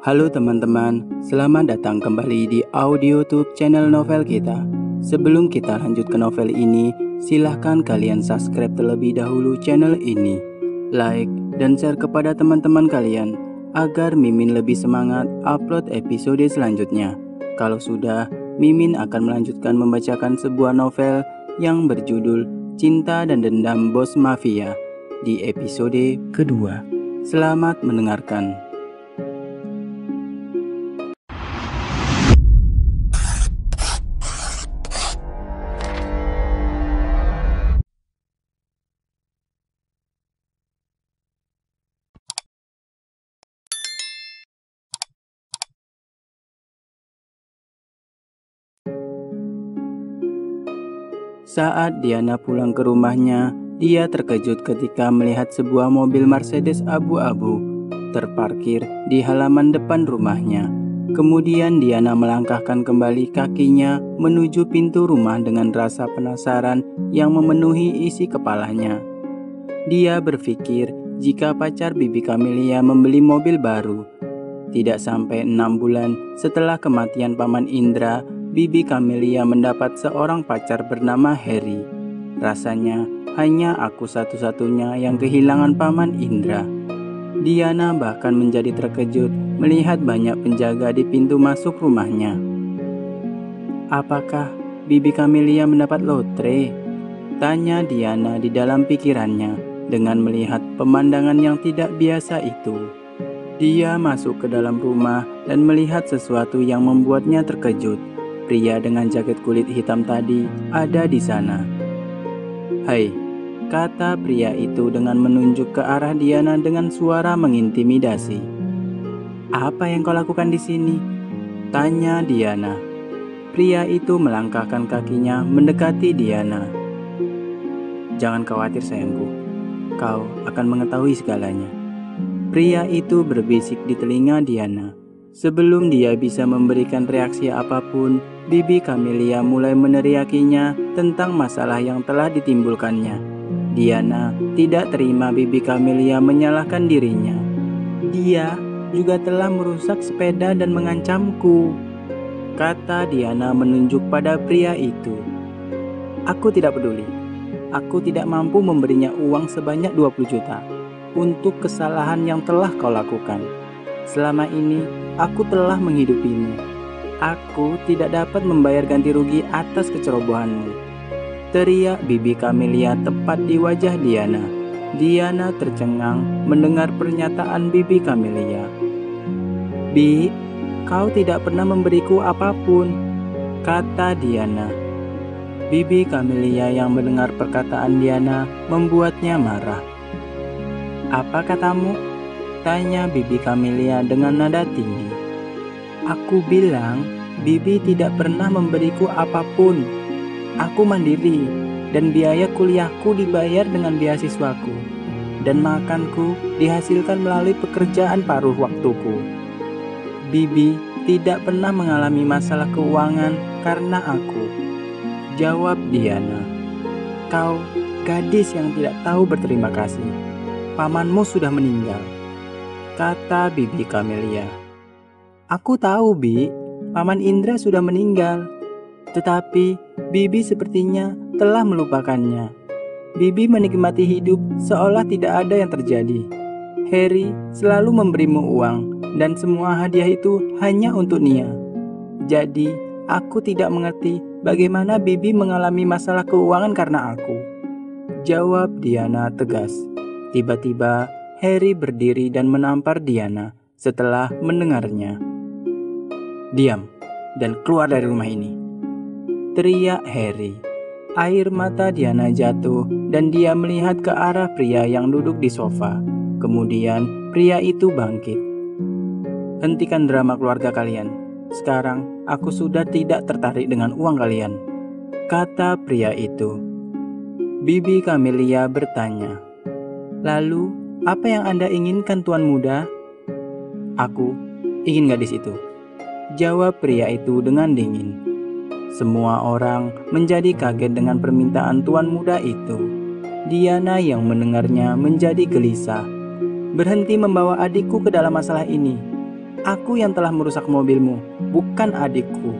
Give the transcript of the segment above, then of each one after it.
Halo teman-teman, selamat datang kembali di audio tube channel novel kita. Sebelum kita lanjut ke novel ini, silahkan kalian subscribe terlebih dahulu channel ini, like dan share kepada teman-teman kalian, agar Mimin lebih semangat upload episode selanjutnya. Kalau sudah, Mimin akan melanjutkan membacakan sebuah novel yang berjudul Cinta dan Dendam Bos Mafia di episode kedua. Selamat mendengarkan. Saat Diana pulang ke rumahnya, dia terkejut ketika melihat sebuah mobil Mercedes abu-abu terparkir di halaman depan rumahnya. Kemudian Diana melangkahkan kembali kakinya menuju pintu rumah dengan rasa penasaran yang memenuhi isi kepalanya. Dia berpikir jika pacar Bibi Camelia membeli mobil baru. Tidak sampai 6 bulan setelah kematian Paman Indra, Bibi Camelia mendapat seorang pacar bernama Harry. Rasanya hanya aku satu-satunya yang kehilangan Paman Indra. Diana bahkan menjadi terkejut melihat banyak penjaga di pintu masuk rumahnya. Apakah Bibi Camelia mendapat lotre? Tanya Diana di dalam pikirannya dengan melihat pemandangan yang tidak biasa itu. Dia masuk ke dalam rumah dan melihat sesuatu yang membuatnya terkejut. Pria dengan jaket kulit hitam tadi ada di sana. "Hai," kata pria itu dengan menunjuk ke arah Diana dengan suara mengintimidasi. "Apa yang kau lakukan di sini?" tanya Diana. Pria itu melangkahkan kakinya mendekati Diana. "Jangan khawatir sayangku, kau akan mengetahui segalanya." Pria itu berbisik di telinga Diana. Sebelum dia bisa memberikan reaksi apapun, Bibi Camelia mulai meneriakinya tentang masalah yang telah ditimbulkannya. Diana tidak terima Bibi Camelia menyalahkan dirinya. "Dia juga telah merusak sepeda dan mengancamku," kata Diana menunjuk pada pria itu. "Aku tidak peduli. Aku tidak mampu memberinya uang sebanyak 20 juta. Untuk kesalahan yang telah kau lakukan. Selama ini, aku telah menghidupimu. Aku tidak dapat membayar ganti rugi atas kecerobohanmu," teriak Bibi Camelia tepat di wajah Diana. Diana tercengang mendengar pernyataan Bibi Camelia. "Bi, kau tidak pernah memberiku apapun," kata Diana. Bibi Camelia yang mendengar perkataan Diana membuatnya marah. "Apa katamu?" tanya Bibi Camelia dengan nada tinggi. "Aku bilang, Bibi tidak pernah memberiku apapun. Aku mandiri, dan biaya kuliahku dibayar dengan beasiswaku, dan makanku dihasilkan melalui pekerjaan paruh waktuku. Bibi tidak pernah mengalami masalah keuangan karena aku," jawab Diana. "Kau gadis yang tidak tahu berterima kasih. Pamanmu sudah meninggal," kata Bibi Camelia. "Aku tahu, Bi, Paman Indra sudah meninggal. Tetapi Bibi sepertinya telah melupakannya. Bibi menikmati hidup seolah tidak ada yang terjadi. Harry selalu memberimu uang, dan semua hadiah itu hanya untuk Nia. Jadi, aku tidak mengerti bagaimana Bibi mengalami masalah keuangan karena aku," jawab Diana tegas. Tiba-tiba, Harry berdiri dan menampar Diana setelah mendengarnya. "Diam dan keluar dari rumah ini," teriak Harry. Air mata Diana jatuh dan dia melihat ke arah pria yang duduk di sofa. Kemudian pria itu bangkit. "Hentikan drama keluarga kalian. Sekarang aku sudah tidak tertarik dengan uang kalian," kata pria itu. Bibi Camelia bertanya, "Lalu, apa yang Anda inginkan, Tuan Muda?" "Aku ingin gadis itu," jawab pria itu dengan dingin. Semua orang menjadi kaget dengan permintaan Tuan Muda itu. Diana yang mendengarnya menjadi gelisah. "Berhenti membawa adikku ke dalam masalah ini. Aku yang telah merusak mobilmu, bukan adikku,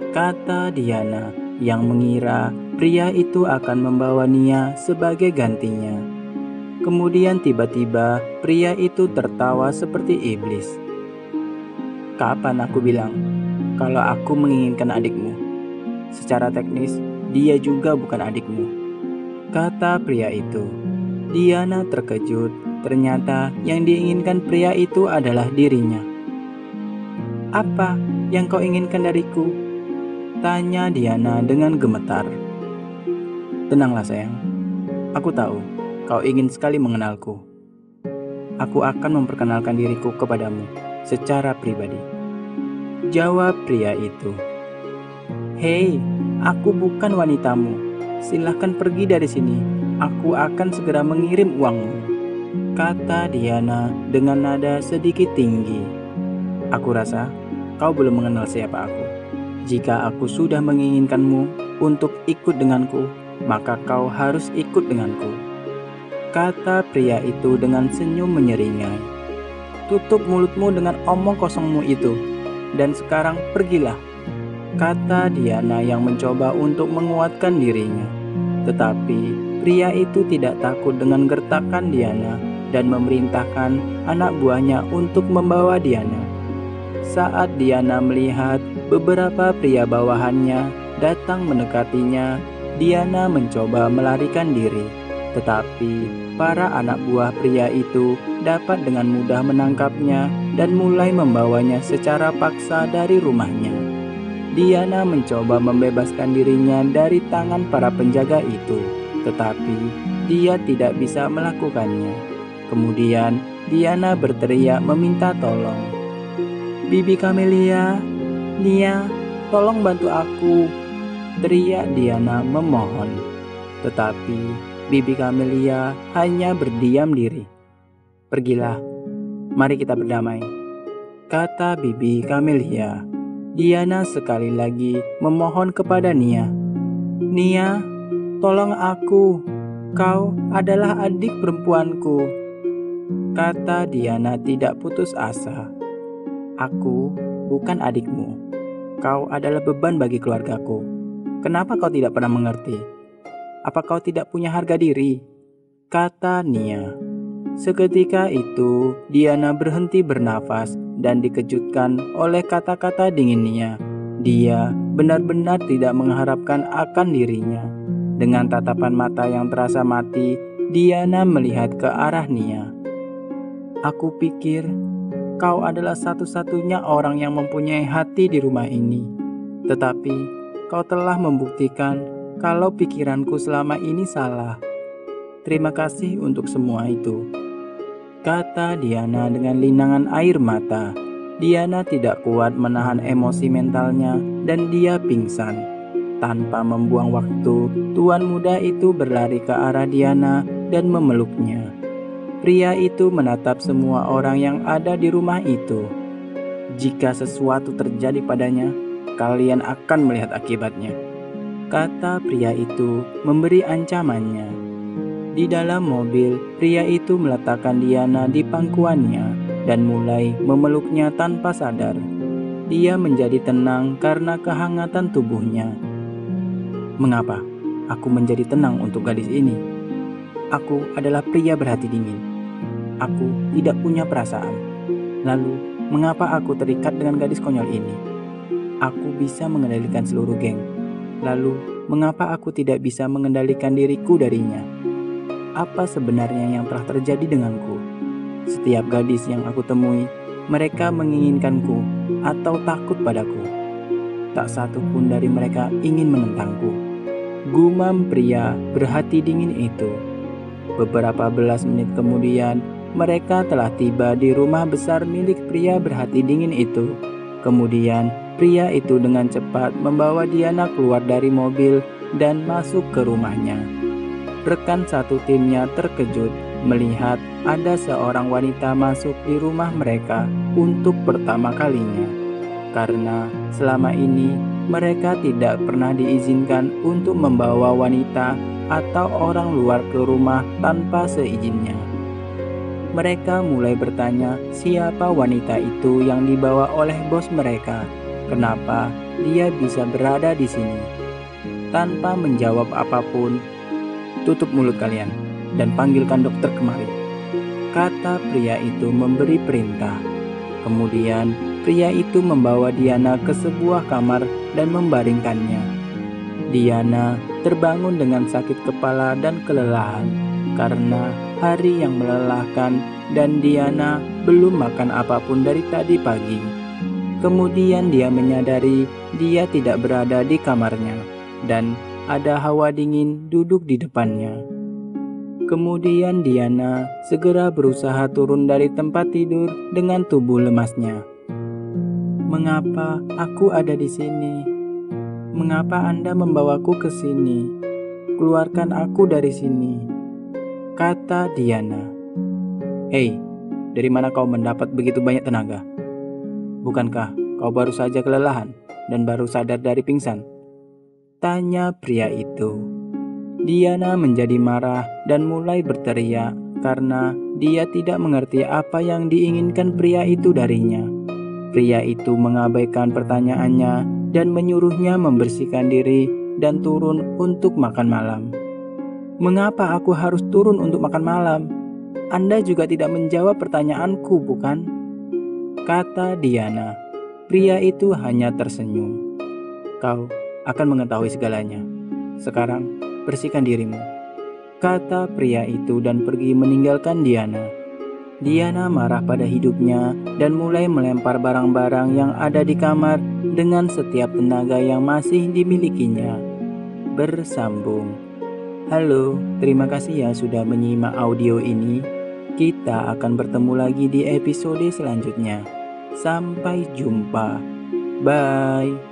kata Diana yang mengira pria itu akan membawa Nia sebagai gantinya. Kemudian tiba-tiba pria itu tertawa seperti iblis. Kapan aku bilang kalau aku menginginkan adikmu? Secara teknis, dia juga bukan adikmu, kata pria itu. Diana terkejut, ternyata yang diinginkan pria itu adalah dirinya. Apa yang kau inginkan dariku? Tanya Diana dengan gemetar. Tenanglah sayang, aku tahu kau ingin sekali mengenalku. Aku akan memperkenalkan diriku kepadamu secara pribadi, jawab pria itu. Hei, aku bukan wanitamu. Silahkan pergi dari sini. Aku akan segera mengirim uangmu, kata Diana dengan nada sedikit tinggi. Aku rasa kau belum mengenal siapa aku. Jika aku sudah menginginkanmu untuk ikut denganku, maka kau harus ikut denganku, kata pria itu dengan senyum menyeringai. Tutup mulutmu dengan omong kosongmu itu, dan sekarang pergilah, kata Diana yang mencoba untuk menguatkan dirinya. Tetapi pria itu tidak takut dengan gertakan Diana dan memerintahkan anak buahnya untuk membawa Diana. Saat Diana melihat beberapa pria bawahannya datang mendekatinya, Diana mencoba melarikan diri. Tetapi para anak buah pria itu dapat dengan mudah menangkapnya dan mulai membawanya secara paksa dari rumahnya. Diana mencoba membebaskan dirinya dari tangan para penjaga itu, tetapi dia tidak bisa melakukannya. Kemudian Diana berteriak meminta tolong. Bibi Camelia, Nia, tolong bantu aku, teriak Diana memohon. Tetapi Bibi Camelia hanya berdiam diri. Pergilah, mari kita berdamai, kata Bibi Camelia. Diana sekali lagi memohon kepada Nia. Nia, tolong aku, kau adalah adik perempuanku, kata Diana tidak putus asa. Aku bukan adikmu. Kau adalah beban bagi keluargaku. Kenapa kau tidak pernah mengerti? Apa kau tidak punya harga diri? Kata Nia. Seketika itu, Diana berhenti bernafas dan dikejutkan oleh kata-kata dingin Nia. Dia benar-benar tidak mengharapkan akan dirinya. Dengan tatapan mata yang terasa mati, Diana melihat ke arah Nia. Aku pikir kau adalah satu-satunya orang yang mempunyai hati di rumah ini. Tetapi kau telah membuktikan kalau pikiranku selama ini salah. Terima kasih untuk semua itu, kata Diana dengan linangan air mata. Diana tidak kuat menahan emosi mentalnya dan dia pingsan. Tanpa membuang waktu, tuan muda itu berlari ke arah Diana dan memeluknya. Pria itu menatap semua orang yang ada di rumah itu. Jika sesuatu terjadi padanya, kalian akan melihat akibatnya, kata pria itu memberi ancamannya. Di dalam mobil, pria itu meletakkan Diana di pangkuannya dan mulai memeluknya tanpa sadar. Dia menjadi tenang karena kehangatan tubuhnya. Mengapa aku menjadi tenang untuk gadis ini? Aku adalah pria berhati dingin. Aku tidak punya perasaan. Lalu, mengapa aku terikat dengan gadis konyol ini? Aku bisa mengendalikan seluruh geng. Lalu, mengapa aku tidak bisa mengendalikan diriku darinya? Apa sebenarnya yang telah terjadi denganku? Setiap gadis yang aku temui, mereka menginginkanku atau takut padaku. Tak satu pun dari mereka ingin menentangku, gumam pria berhati dingin itu. Beberapa belas menit kemudian, mereka telah tiba di rumah besar milik pria berhati dingin itu. Kemudian, pria itu dengan cepat membawa Diana keluar dari mobil dan masuk ke rumahnya. Rekan satu timnya terkejut melihat ada seorang wanita masuk di rumah mereka untuk pertama kalinya. Karena selama ini mereka tidak pernah diizinkan untuk membawa wanita atau orang luar ke rumah tanpa seizinnya. Mereka mulai bertanya siapa wanita itu yang dibawa oleh bos mereka. Kenapa dia bisa berada di sini? Tanpa menjawab apapun, "Tutup mulut kalian dan panggilkan dokter kemari," kata pria itu memberi perintah. Kemudian pria itu membawa Diana ke sebuah kamar dan membaringkannya. Diana terbangun dengan sakit kepala dan kelelahan karena hari yang melelahkan dan Diana belum makan apapun dari tadi pagi. Kemudian dia menyadari dia tidak berada di kamarnya dan ada hawa dingin duduk di depannya. Kemudian Diana segera berusaha turun dari tempat tidur dengan tubuh lemasnya. "Mengapa aku ada di sini? Mengapa Anda membawaku ke sini? Keluarkan aku dari sini," kata Diana. "Hei, dari mana kau mendapat begitu banyak tenaga? Bukankah kau baru saja kelelahan dan baru sadar dari pingsan?" tanya pria itu. Diana menjadi marah dan mulai berteriak karena dia tidak mengerti apa yang diinginkan pria itu darinya. Pria itu mengabaikan pertanyaannya dan menyuruhnya membersihkan diri dan turun untuk makan malam. "Mengapa aku harus turun untuk makan malam? Anda juga tidak menjawab pertanyaanku, bukan?" kata Diana. Pria itu hanya tersenyum. "Kau akan mengetahui segalanya. Sekarang bersihkan dirimu," kata pria itu dan pergi meninggalkan Diana. Diana marah pada hidupnya dan mulai melempar barang-barang yang ada di kamar dengan setiap tenaga yang masih dimilikinya. Bersambung. Halo, terima kasih ya sudah menyimak audio ini. Kita akan bertemu lagi di episode selanjutnya. Sampai jumpa. Bye.